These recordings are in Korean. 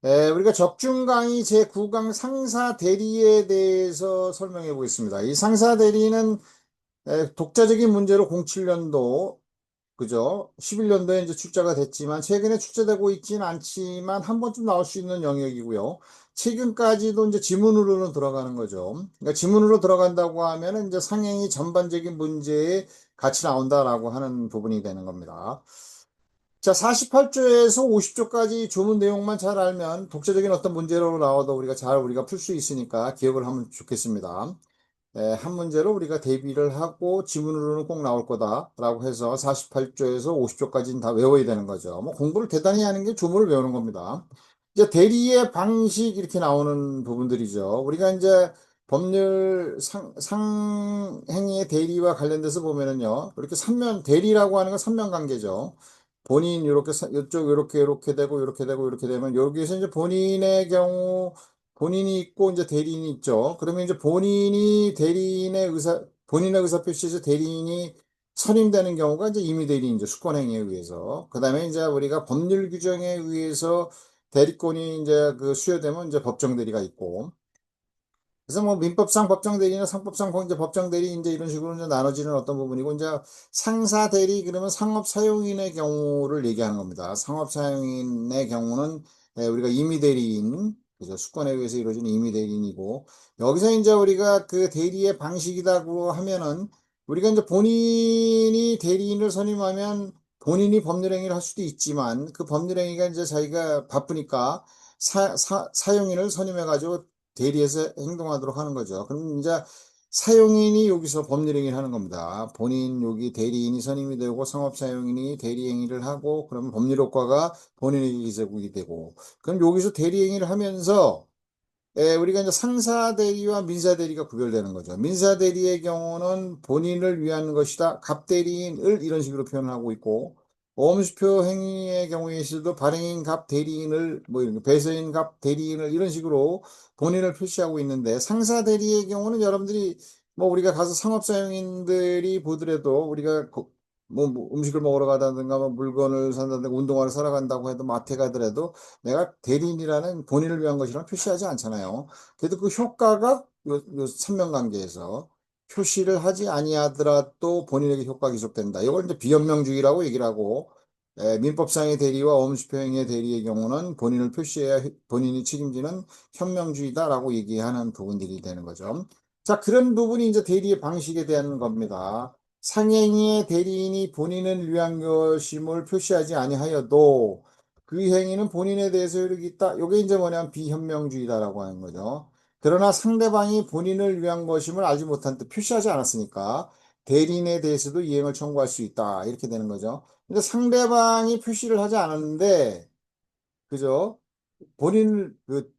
우리가 적중강의 제9강 상사 대리에 대해서 설명해 보겠습니다. 이 상사 대리는 독자적인 문제로 07년도, 그죠? 11년도에 이제 출제가 됐지만, 최근에 출제되고 있지는 않지만, 한 번쯤 나올 수 있는 영역이고요. 최근까지도 이제 지문으로는 들어가는 거죠. 그러니까 지문으로 들어간다고 하면은 이제 상행이 전반적인 문제에 같이 나온다라고 하는 부분이 되는 겁니다. 자, 48조에서 50조까지 조문 내용만 잘 알면 독자적인 어떤 문제로 나와도 우리가 풀 수 있으니까 기억을 하면 좋겠습니다. 한 문제로 우리가 대비를 하고 지문으로는 꼭 나올 거다라고 해서 48조에서 50조까지는 다 외워야 되는 거죠. 뭐 공부를 대단히 하는 게 조문을 외우는 겁니다. 이제 대리의 방식 이렇게 나오는 부분들이죠. 우리가 이제 법률 상행위의 대리와 관련돼서 보면은요. 이렇게 대리라고 하는 건 삼면 관계죠. 본인 이렇게 이쪽 이렇게 되고 이렇게 되고 이렇게 되면 여기에서 이제 본인의 경우 본인이 있고 이제 대리인이 있죠. 그러면 이제 본인의 의사 표시에서 대리인이 선임되는 경우가 이제 임의 대리인이죠. 수권행위에 의해서. 그다음에 이제 우리가 법률 규정에 의해서 대리권이 이제 그 수여되면 이제 법정 대리가 있고. 그래서 뭐 민법상 법정 대리나 상법상 이제 법정 대리 이제 이런 식으로 이제 나눠지는 어떤 부분이고 이제 상사 대리 그러면 상업 사용인의 경우를 얘기하는 겁니다. 상업 사용인의 경우는 우리가 임의 대리인 그죠? 수권에 의해서 이루어지는 임의 대리인이고 여기서 이제 우리가 그 대리의 방식이라고 하면은 우리가 이제 본인이 대리인을 선임하면 본인이 법률행위를 할 수도 있지만 그 법률행위가 이제 자기가 바쁘니까 사용인을 선임해가지고 대리해서 행동하도록 하는 거죠. 그럼 이제 사용인이 여기서 법률행위를 하는 겁니다. 본인 여기 대리인이 선임이 되고 상업사용인이 대리행위를 하고 그러면 법률효과가 본인에게 기소국이 되고 그럼 여기서 대리행위를 하면서 우리가 이제 상사 대리와 민사 대리가 구별되는 거죠. 민사 대리의 경우는 본인을 위한 것이다. 갑 대리인을 이런 식으로 표현하고 있고, 엄수표 행위의 경우에 있어도 발행인 갑 대리인을, 뭐 이런 거, 배서인 갑 대리인을 이런 식으로 본인을 표시하고 있는데, 상사 대리의 경우는 여러분들이 뭐 우리가 가서 상업사용인들이 보더라도 우리가 뭐 음식을 먹으러 가다든가 뭐 물건을 산다든가 운동화를 사러 간다고 해도 마트에 가더라도 내가 대리인이라는 본인을 위한 것이라고 표시하지 않잖아요. 그래도 그 효과가 요 선명관계에서 표시를 하지 아니하더라도 본인에게 효과가 기속된다. 이걸 이제 비현명주의라고 얘기를 하고 민법상의 대리와 엄수표행의 대리의 경우는 본인을 표시해야 본인이 책임지는 현명주의다라고 얘기하는 부분들이 되는 거죠. 자, 그런 부분이 이제 대리의 방식에 대한 겁니다. 상행위의 대리인이 본인을 위한 것임을 표시하지 아니하여도 그 행위는 본인에 대해서 효력이 있다. 이게 이제 뭐냐면 비현명주의다라고 하는 거죠. 그러나 상대방이 본인을 위한 것임을 알지 못한 때 표시하지 않았으니까 대리인에 대해서도 이행을 청구할 수 있다. 이렇게 되는 거죠. 근데 상대방이 표시를 하지 않았는데, 그죠? 그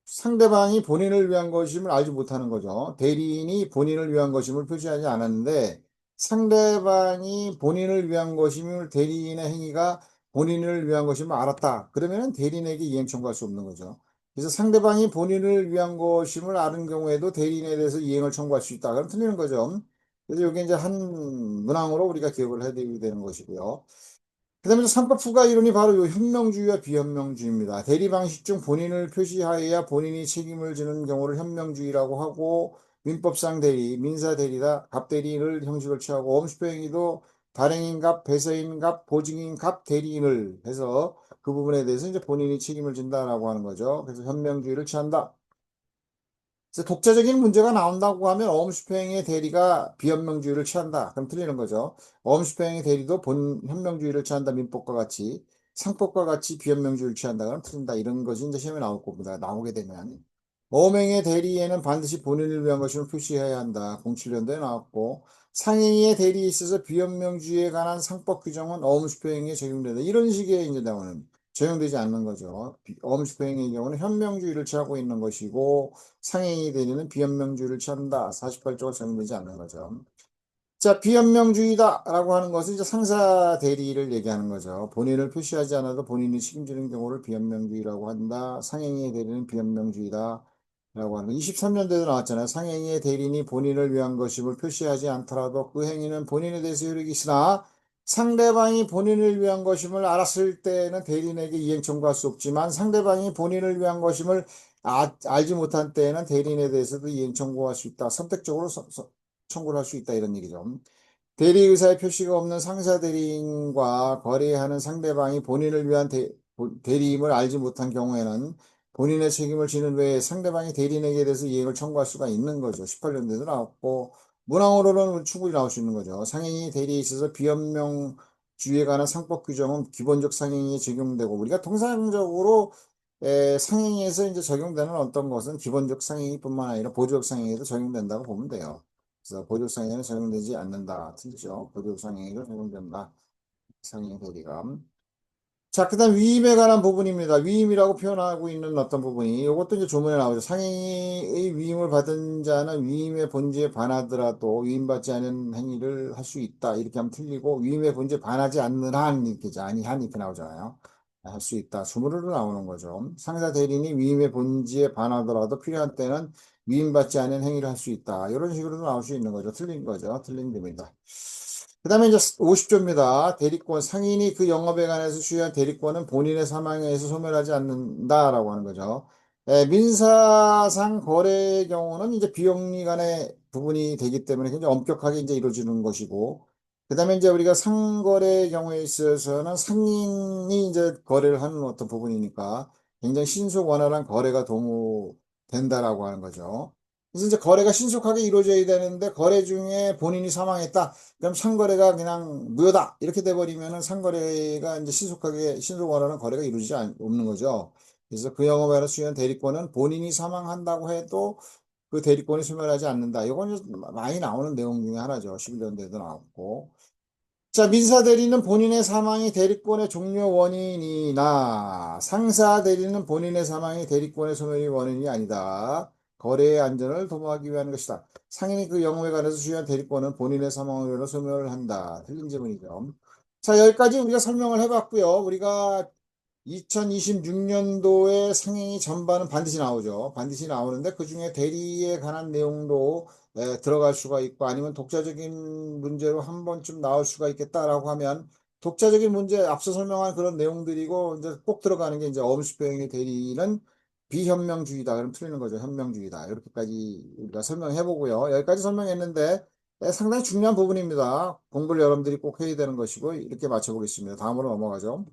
상대방이 본인을 위한 것임을 알지 못하는 거죠. 대리인이 본인을 위한 것임을 표시하지 않았는데 상대방이 본인을 위한 것임을 대리인의 행위가 본인을 위한 것임을 알았다. 그러면 대리인에게 이행 청구할 수 없는 거죠. 그래서 상대방이 본인을 위한 것임을 아는 경우에도 대리인에 대해서 이행을 청구할 수 있다. 그럼 틀리는 거죠. 그래서 이게 이제 한 문항으로 우리가 기억을 해야 되는 것이고요. 그다음에 3법 부가 이론이 바로 요 현명주의와 비현명주의입니다. 대리 방식 중 본인을 표시하여야 본인이 책임을 지는 경우를 현명주의라고 하고 민법상 대리, 민사 대리다 갑대리인을 형식을 취하고 엄수표행위도 발행인갑, 배서인갑, 보증인갑, 대리인을 해서 그 부분에 대해서 이제 본인이 책임을 진다라고 하는 거죠. 그래서 현명주의를 취한다. 그래서 독자적인 문제가 나온다고 하면 어음수평의 대리가 비현명주의를 취한다. 그럼 틀리는 거죠. 어음수평의 대리도 현명주의를 취한다. 민법과 같이. 상법과 같이 비현명주의를 취한다. 그럼 틀린다. 이런 것이 이제 시험에 나올 겁니다. 나오게 되면. 어음행의 대리에는 반드시 본인을 위한 것임을 표시해야 한다. 07년도에 나왔고. 상행위의 대리에 있어서 비현명주의에 관한 상법 규정은 어음수평에 적용된다. 이런 식의 이제 나오는 적용되지 않는 거죠. 어음수평의 경우는 현명주의를 취하고 있는 것이고 상행위 대리는 비현명주의를 취한다. 48조가 적용되지 않는 거죠. 자, 비현명주의다라고 하는 것은 이제 상사 대리를 얘기하는 거죠. 본인을 표시하지 않아도 본인이 책임지는 경우를 비현명주의라고 한다. 상행위의 대리는 비현명주의다. 라고 하는 23년도에도 나왔잖아요. 상행위의 대리인이 본인을 위한 것임을 표시하지 않더라도 그 행위는 본인에 대해서 효력이 있으나 상대방이 본인을 위한 것임을 알았을 때는 대리인에게 이행 청구할 수 없지만 상대방이 본인을 위한 것임을 알지 못한 때에는 대리인에 대해서도 이행 청구할 수 있다. 선택적으로 청구를 할 수 있다. 이런 얘기죠. 대리 의사의 표시가 없는 상사 대리인과 거래하는 상대방이 본인을 위한 대리임을 알지 못한 경우에는 본인의 책임을 지는 외에 상대방이 대리인에게 대해서 이행을 청구할 수가 있는 거죠. 18년대도 나왔고 문항으로는 충분히 나올 수 있는 거죠. 상행위 대리에 있어서 비현명주의에 관한 상법 규정은 기본적 상행위에 적용되고 우리가 통상적으로 상행위에서 이제 적용되는 어떤 것은 기본적 상행위뿐만 아니라 보조적 상행위에도 적용된다고 보면 돼요. 그래서 보조적 상행위는 적용되지 않는다. 틀리죠. 보조적 상행위가 적용된다. 상행 대리가. 자, 그다음 위임에 관한 부분입니다. 위임이라고 표현하고 있는 어떤 부분이 이것도 이제 조문에 나오죠. 상행의 위임을 받은 자는 위임의 본질에 반하더라도 위임받지 않은 행위를 할 수 있다. 이렇게 하면 틀리고 위임의 본질에 반하지 않는 한 이렇게 아니한 이렇게 나오잖아요. 할 수 있다. 주문으로 나오는 거죠. 상사 대리인이 위임의 본질에 반하더라도 필요한 때는 위임받지 않은 행위를 할 수 있다. 이런 식으로도 나올 수 있는 거죠. 틀린 거죠. 틀린 겁니다. 그 다음에 이제 50조입니다. 대리권, 상인이 그 영업에 관해서 수여한 대리권은 본인의 사망에 의해서 소멸하지 않는다라고 하는 거죠. 민사상 거래의 경우는 이제 비영리 간의 부분이 되기 때문에 굉장히 엄격하게 이제 이루어지는 것이고, 그 다음에 이제 우리가 상거래의 경우에 있어서는 상인이 이제 거래를 하는 어떤 부분이니까 굉장히 신속 원활한 거래가 도모된다라고 하는 거죠. 그래서 이제 거래가 신속하게 이루어져야 되는데 거래 중에 본인이 사망했다. 그럼 상거래가 그냥 무효다. 이렇게 돼버리면은 상거래가 이제 신속 원활한 거래가 이루어지지 없는 거죠. 그래서 그 영업에 수여한 대리권은 본인이 사망한다고 해도 그 대리권이 소멸하지 않는다. 이건 많이 나오는 내용 중에 하나죠. 11년대도 나왔고. 자, 민사 대리는 본인의 사망이 대리권의 종료 원인이나 상사 대리는 본인의 사망이 대리권의 소멸이 원인이 아니다. 거래의 안전을 도모하기 위한 것이다. 상인이 그 영업에 관해서 수여한 대리권은 본인의 사망으로 소멸을 한다. 틀린 질문이죠. 자, 여기까지 우리가 설명을 해봤고요. 우리가 2026년도에 상행위 전반은 반드시 나오죠. 반드시 나오는데 그중에 대리에 관한 내용도 들어갈 수가 있고 아니면 독자적인 문제로 한 번쯤 나올 수가 있겠다라고 하면 독자적인 문제 앞서 설명한 그런 내용들이고 이제 꼭 들어가는 게 이제 엄수표현의 대리는 비현명주의다. 그럼 틀리는 거죠. 현명주의다. 이렇게까지 우리가 설명해 보고요. 여기까지 설명했는데 상당히 중요한 부분입니다. 공부를 여러분들이 꼭 해야 되는 것이고 이렇게 맞춰보겠습니다. 다음으로 넘어가죠.